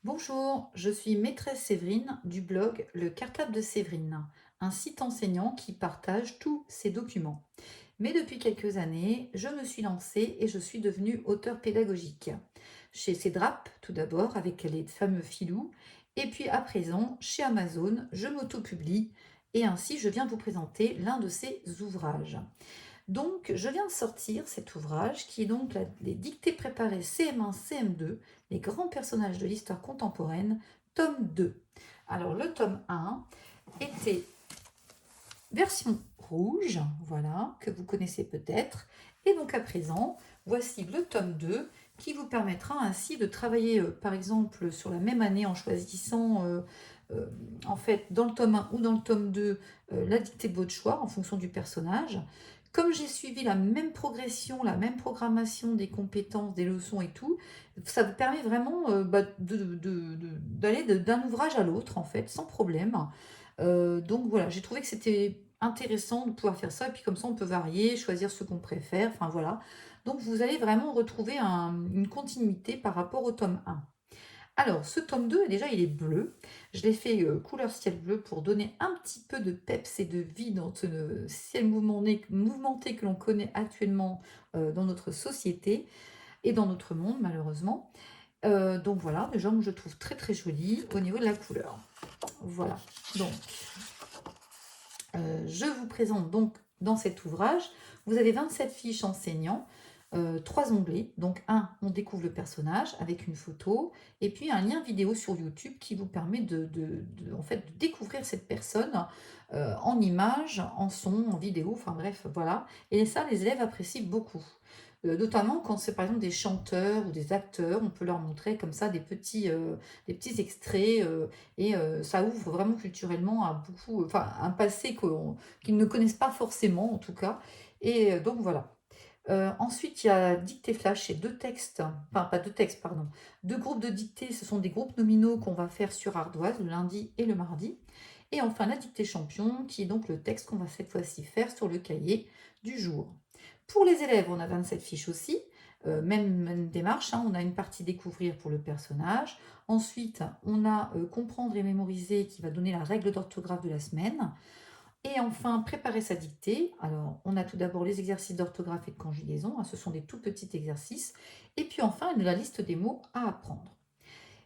Bonjour, je suis maîtresse Séverine du blog Le Cartable de Séverine, un site enseignant qui partage tous ses documents. Mais depuis quelques années, je me suis lancée et je suis devenue auteure pédagogique. Chez Cedrap, tout d'abord, avec les fameux filous, et puis à présent, chez Amazon, je m'auto-publie et ainsi je viens vous présenter l'un de ces ouvrages. Donc, je viens de sortir cet ouvrage qui est donc les dictées préparées CM1, CM2, les grands personnages de l'histoire contemporaine, tome 2. Alors, le tome 1 était version rouge, voilà, que vous connaissez peut-être. Et donc, à présent, voici le tome 2 qui vous permettra ainsi de travailler, par exemple, sur la même année en choisissant, euh, en fait, dans le tome 1 ou dans le tome 2, la dictée de votre choix en fonction du personnage. Comme j'ai suivi la même progression, la même programmation des compétences, des leçons et tout, ça vous permet vraiment d'aller d'un ouvrage à l'autre, en fait, sans problème. Donc voilà, j'ai trouvé que c'était intéressant de pouvoir faire ça, et puis comme ça on peut varier, choisir ce qu'on préfère, enfin voilà. Donc vous allez vraiment retrouver une continuité par rapport au tome 1. Alors, ce tome 2, déjà, il est bleu. Je l'ai fait couleur ciel bleu pour donner un petit peu de peps et de vie dans ce ciel mouvementé que l'on connaît actuellement dans notre société et dans notre monde, malheureusement. Donc voilà, déjà, moi, je le trouve très très joli au niveau de la couleur. Voilà. Donc, je vous présente donc dans cet ouvrage, vous avez 27 fiches enseignants, 3 onglets. Donc un, on découvre le personnage avec une photo, et puis un lien vidéo sur YouTube qui vous permet en fait, de découvrir cette personne en images, en son, en vidéo, enfin bref, voilà. Et ça, les élèves apprécient beaucoup. Notamment quand c'est par exemple des chanteurs ou des acteurs, on peut leur montrer comme ça des petits extraits et ça ouvre vraiment culturellement à beaucoup, enfin, un passé qu'ils ne connaissent pas forcément, en tout cas. Et donc voilà. Ensuite, il y a dictée flash, c'est deux textes, enfin pas deux textes, pardon, deux groupes de dictées, ce sont des groupes nominaux qu'on va faire sur ardoise le lundi et le mardi. Et enfin, la dictée champion, qui est donc le texte qu'on va cette fois-ci faire sur le cahier du jour. Pour les élèves, on a 27 fiches aussi, même démarche, hein, on a une partie découvrir pour le personnage. Ensuite, on a comprendre et mémoriser qui va donner la règle d'orthographe de la semaine. Et enfin, préparer sa dictée. Alors, on a tout d'abord les exercices d'orthographe et de conjugaison, hein, ce sont des tout petits exercices. Et puis enfin, la liste des mots à apprendre.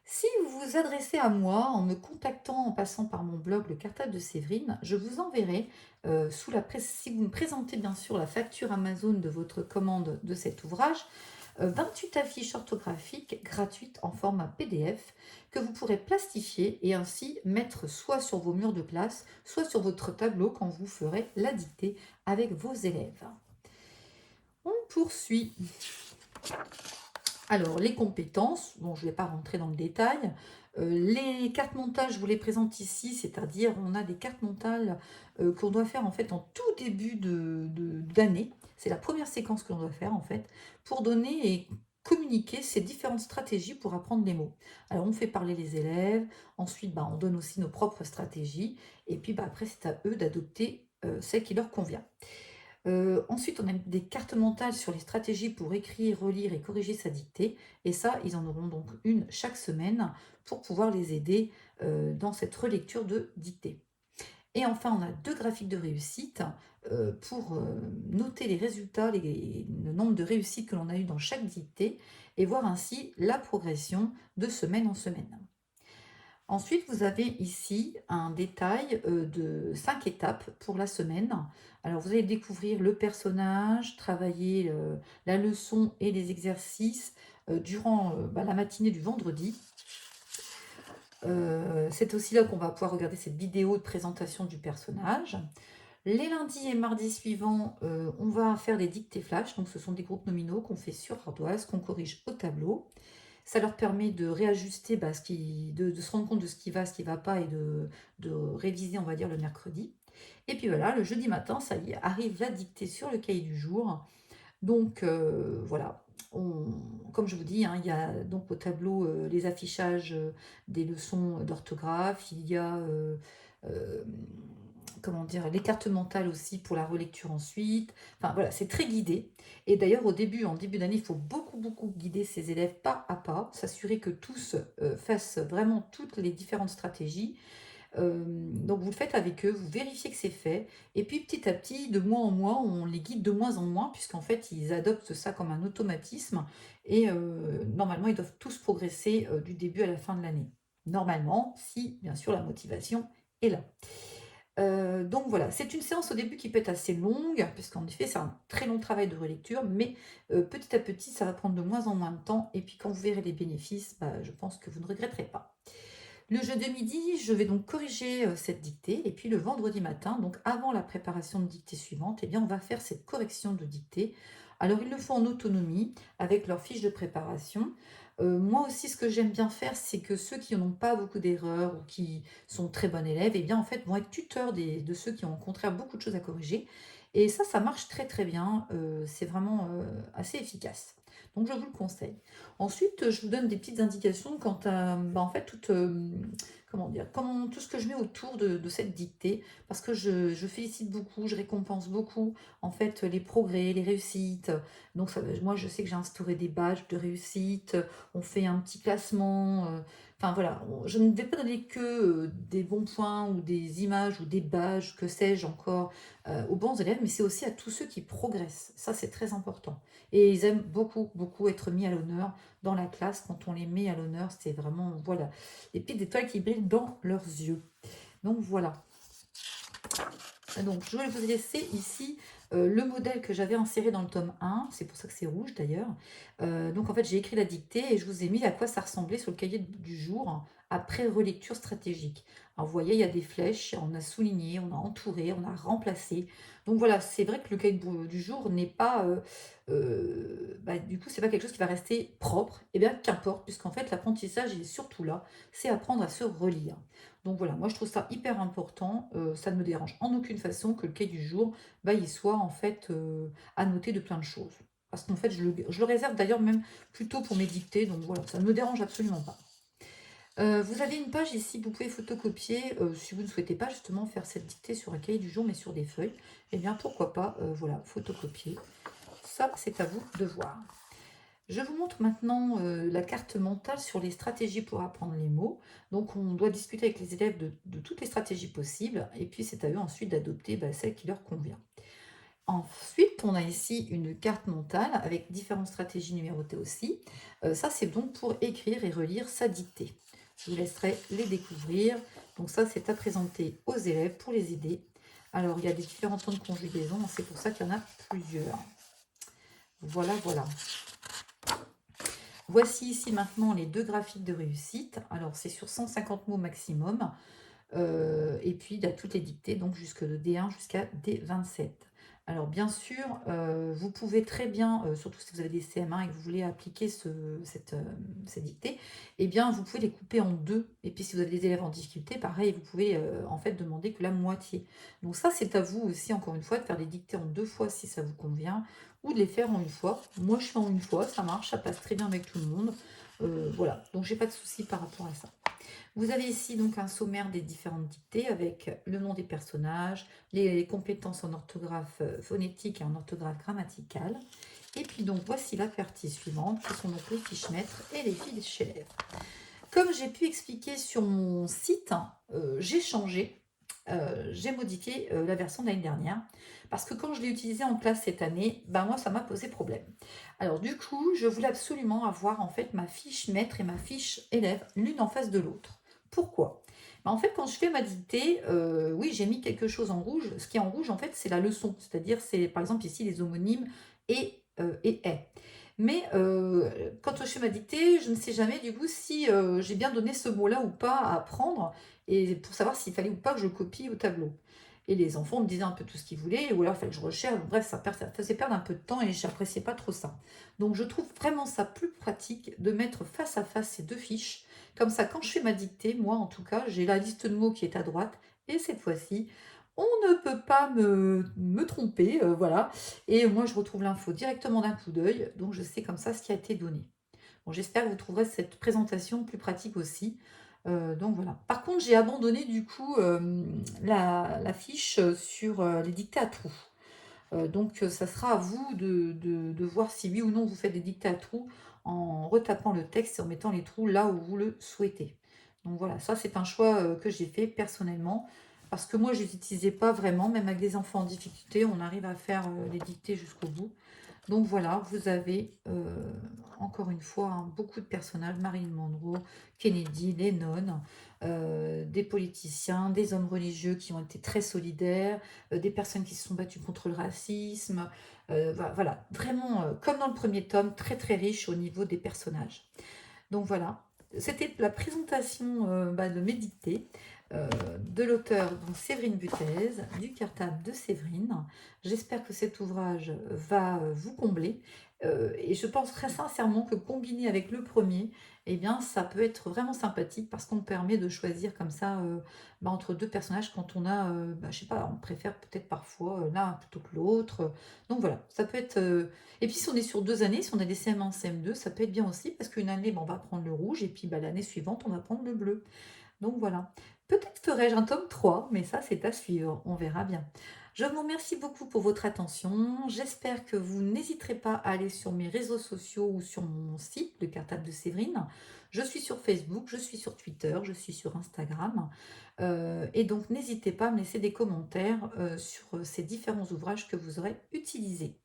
Si vous vous adressez à moi en me contactant en passant par mon blog Le Cartable de Séverine, je vous enverrai, si vous me présentez bien sûr la facture Amazon de votre commande de cet ouvrage, 28 affiches orthographiques gratuites en format PDF que vous pourrez plastifier et ainsi mettre soit sur vos murs de classe, soit sur votre tableau quand vous ferez la dictée avec vos élèves. On poursuit. Alors, les compétences, bon, je ne vais pas rentrer dans le détail. Les cartes mentales, je vous les présente ici, c'est-à-dire on a des cartes mentales qu'on doit faire en fait en tout début d'année. C'est la première séquence que l'on doit faire en fait, pour donner et communiquer ces différentes stratégies pour apprendre les mots. Alors, on fait parler les élèves, ensuite on donne aussi nos propres stratégies, et puis après c'est à eux d'adopter celle qui leur convient. Ensuite, on a des cartes mentales sur les stratégies pour écrire, relire et corriger sa dictée. Et ça, ils en auront donc une chaque semaine pour pouvoir les aider dans cette relecture de dictée. Et enfin, on a deux graphiques de réussite pour noter les résultats, le nombre de réussites que l'on a eu dans chaque dictée et voir ainsi la progression de semaine en semaine. Ensuite, vous avez ici un détail de 5 étapes pour la semaine. Alors, vous allez découvrir le personnage, travailler la leçon et les exercices durant la matinée du vendredi. C'est aussi là qu'on va pouvoir regarder cette vidéo de présentation du personnage. Les lundis et mardis suivants, on va faire des dictées flash. Donc, ce sont des groupes nominaux qu'on fait sur ardoise, qu'on corrige au tableau. Ça leur permet de réajuster, de se rendre compte de ce qui va, ce qui ne va pas et de réviser, on va dire, le mercredi. Et puis voilà, le jeudi matin, ça y est, arrive la dictée sur le cahier du jour. Donc voilà, comme je vous dis, hein, il y a donc au tableau les affichages des leçons d'orthographe, il y a comment dire, les cartes mentales aussi pour la relecture ensuite. Enfin voilà, c'est très guidé. Et d'ailleurs, en début d'année, il faut beaucoup guider ses élèves pas à pas, s'assurer que tous fassent vraiment toutes les différentes stratégies. Donc vous le faites avec eux, vous vérifiez que c'est fait, et puis petit à petit, de mois en mois, on les guide de moins en moins, puisqu'en fait, ils adoptent ça comme un automatisme, et normalement, ils doivent tous progresser du début à la fin de l'année. Normalement, si bien sûr la motivation est là. Donc voilà, c'est une séance au début qui peut être assez longue, puisqu'en effet, c'est un très long travail de relecture, mais petit à petit, ça va prendre de moins en moins de temps, et puis quand vous verrez les bénéfices, bah, je pense que vous ne regretterez pas. Le jeu de midi, je vais donc corriger cette dictée, et puis le vendredi matin, donc avant la préparation de dictée suivante, eh bien, on va faire cette correction de dictée. Alors, ils le font en autonomie, avec leur fiche de préparation. Moi aussi, ce que j'aime bien faire, c'est que ceux qui n'ont pas beaucoup d'erreurs ou qui sont très bons élèves, eh bien, en fait, vont être tuteurs de ceux qui ont au contraire beaucoup de choses à corriger. Et ça marche très bien. C'est vraiment assez efficace. Donc, je vous le conseille. Ensuite, je vous donne des petites indications quant à, bah, en fait, comment dire, tout ce que je mets autour de cette dictée, parce que je félicite beaucoup, je récompense beaucoup, en fait, les progrès, les réussites. Donc, moi, je sais que j'ai instauré des badges de réussite, on fait un petit classement. Enfin, voilà, je ne vais pas donner que des bons points ou des images ou des badges, que sais-je encore, aux bons élèves, mais c'est aussi à tous ceux qui progressent. Ça, c'est très important. Et ils aiment beaucoup être mis à l'honneur dans la classe. Quand on les met à l'honneur, c'est vraiment, voilà, des petites étoiles qui brillent dans leurs yeux. Donc voilà. Donc je vais vous laisser ici le modèle que j'avais inséré dans le tome 1, c'est pour ça que c'est rouge d'ailleurs. Donc en fait j'ai écrit la dictée et je vous ai mis à quoi ça ressemblait sur le cahier du jour après relecture stratégique. Alors vous voyez, il y a des flèches, on a souligné, on a entouré, on a remplacé. Donc voilà, c'est vrai que le cahier du jour n'est pas, du coup c'est pas quelque chose qui va rester propre. Et bien qu'importe, puisqu'en fait l'apprentissage il est surtout là, c'est apprendre à se relire. Donc voilà, moi je trouve ça hyper important, ça ne me dérange en aucune façon que le cahier du jour, bah, il soit en fait annoté de plein de choses. Parce qu'en fait, je le réserve d'ailleurs même plutôt pour mes dictées, donc voilà, ça ne me dérange absolument pas. Vous avez une page ici, vous pouvez photocopier, si vous ne souhaitez pas justement faire cette dictée sur un cahier du jour, mais sur des feuilles, eh bien pourquoi pas, voilà, photocopier. Ça, c'est à vous de voir. Je vous montre maintenant la carte mentale sur les stratégies pour apprendre les mots. Donc, on doit discuter avec les élèves de toutes les stratégies possibles. Et puis, c'est à eux ensuite d'adopter celle qui leur convient. Ensuite, on a ici une carte mentale avec différentes stratégies numérotées aussi. Ça, c'est donc pour écrire et relire sa dictée. Je vous laisserai les découvrir. Donc ça, c'est à présenter aux élèves pour les aider. Alors, il y a des différents temps de conjugaison. C'est pour ça qu'il y en a plusieurs. Voilà. Voici ici maintenant les deux graphiques de réussite. Alors, c'est sur 150 mots maximum. Et puis, il y a toutes les dictées, donc jusque de D1 jusqu'à D27. Alors, bien sûr, vous pouvez très bien, surtout si vous avez des CM1 et que vous voulez appliquer ces dictées, eh bien, vous pouvez les couper en deux. Et puis, si vous avez des élèves en difficulté, pareil, vous pouvez en fait demander que la moitié. Donc ça, c'est à vous aussi, encore une fois, de faire des dictées en deux fois si ça vous convient, ou de les faire en une fois. Moi, je fais en une fois, ça marche, ça passe très bien avec tout le monde. Voilà, donc j'ai pas de souci par rapport à ça. Vous avez ici donc un sommaire des différentes dictées avec le nom des personnages, les compétences en orthographe phonétique et en orthographe grammaticale. Et puis donc voici la partie suivante, qui sont donc les fiches maîtres et les fiches élèves. Comme j'ai pu expliquer sur mon site, j'ai changé, j'ai modifié la version de l'année dernière, parce que quand je l'ai utilisé en classe cette année, moi ça m'a posé problème. Alors du coup, je voulais absolument avoir en fait ma fiche maître et ma fiche élève l'une en face de l'autre. Pourquoi? En fait, quand je fais ma dictée, oui, j'ai mis quelque chose en rouge. Ce qui est en rouge, en fait, c'est la leçon. C'est-à-dire, c'est par exemple ici les homonymes et est. Mais quand je fais ma dictée, je ne sais jamais du coup si j'ai bien donné ce mot-là ou pas à apprendre, et pour savoir s'il fallait ou pas que je copie au tableau. Et les enfants me disaient un peu tout ce qu'ils voulaient, ou alors il fallait que je recherche. Bref, ça faisait perdre un peu de temps et j'appréciais pas trop ça. Donc je trouve vraiment ça plus pratique de mettre face à face ces deux fiches. Comme ça, quand je fais ma dictée, moi en tout cas, j'ai la liste de mots qui est à droite. Et cette fois-ci, on ne peut pas me tromper, voilà. Et moi, je retrouve l'info directement d'un coup d'œil. Donc je sais comme ça ce qui a été donné. Bon, j'espère que vous trouverez cette présentation plus pratique aussi. Donc voilà. Par contre, j'ai abandonné du coup, la fiche, sur, les dictées à trous. Donc ça sera à vous de voir si oui ou non vous faites des dictées à trous en retapant le texte et en mettant les trous là où vous le souhaitez. Donc voilà, ça c'est un choix, que j'ai fait personnellement parce que moi je les utilisais pas vraiment, même avec des enfants en difficulté, on arrive à faire, les dictées jusqu'au bout. Donc voilà, vous avez, encore une fois, hein, beaucoup de personnages, Marilyn Monroe, Kennedy, Lennon, des politiciens, des hommes religieux qui ont été très solidaires, des personnes qui se sont battues contre le racisme, voilà, vraiment, comme dans le premier tome, très, très riche au niveau des personnages. Donc voilà, c'était la présentation, de mes dictées, de l'auteur donc Séverine Butez, du cartable de Séverine. J'espère que cet ouvrage va, vous combler, et je pense très sincèrement que combiné avec le premier, eh bien ça peut être vraiment sympathique parce qu'on permet de choisir comme ça, entre 2 personnages quand on a, je sais pas, on préfère peut-être parfois, l'un plutôt que l'autre, donc voilà, ça peut être, et puis si on est sur 2 années, si on a des CM1, CM2, ça peut être bien aussi parce qu'une année, on va prendre le rouge et puis, l'année suivante, on va prendre le bleu. Donc voilà. Peut-être ferai-je un tome 3, mais ça, c'est à suivre. On verra bien. Je vous remercie beaucoup pour votre attention. J'espère que vous n'hésiterez pas à aller sur mes réseaux sociaux ou sur mon site, le cartable de Séverine. Je suis sur Facebook, je suis sur Twitter, je suis sur Instagram. Et donc, n'hésitez pas à me laisser des commentaires sur ces différents ouvrages que vous aurez utilisés.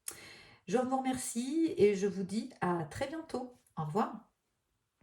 Je vous remercie et je vous dis à très bientôt. Au revoir.